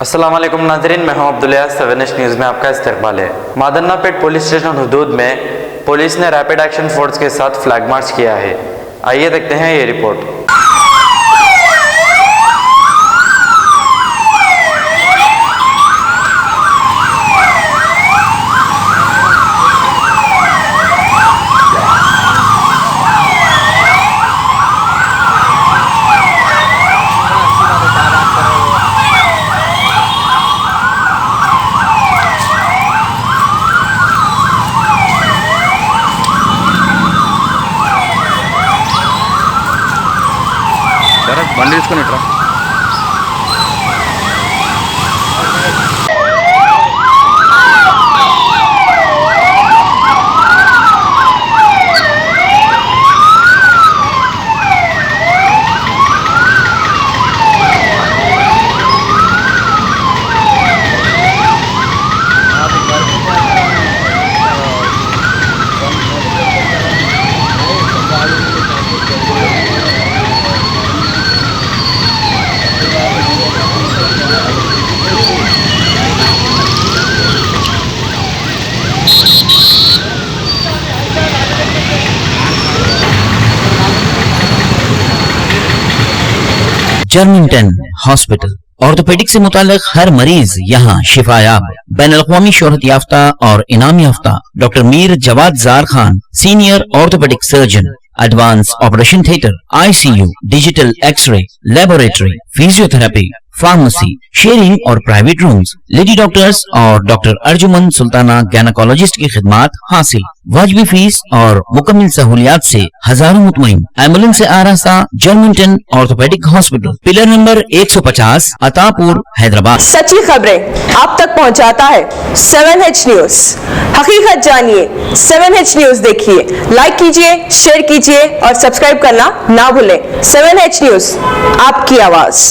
अस्सलाम वालेकुम नाज़रीन, मैं हूं अब्दुल्ला। 7H न्यूज़ में आपका इस्तकबाल है। मादन्नापेट पुलिस स्टेशन हुदूद में पुलिस ने रैपिड एक्शन फोर्स के साथ फ्लैग मार्च किया है। आइए देखते हैं ये रिपोर्ट। బండి తీసుకొని ఇట్రా. जर्मिंगटन हॉस्पिटल ऑर्थोपेडिक से मुताल्लिक हर मरीज यहाँ शिफायाब। बैनुल-अक़वामी शोहरत याफ्ता और इनाम याफ्ता doctor Mir Jawad Zar Khan, senior orthopaedic surgeon, advance operation theatre, ICU, digital x ray, laboratory, physiotherapy, pharmacy, sharing और प्राइवेट रूम्स, लेडी डॉक्टर्स और डॉक्टर अर्जुमन सुल्ताना गायनेकोलॉजिस्ट की खिदमात हासिल। वाजिबी फीस और मुकम्मल सहूलियात से हजारों मुतमईन। एम्बुलेंस से आरास्ता Germington orthopaedic hospital, pillar number 150, Attapur, Hyderabad. सच्ची खबरें आप तक पहुंचाता है 7H न्यूज। हकीकत जानिए, 7H न्यूज देखिए, लाइक कीजिए, शेयर कीजिए और सब्सक्राइब करना ना भूलें। 7H न्यूज, आपकी आवाज।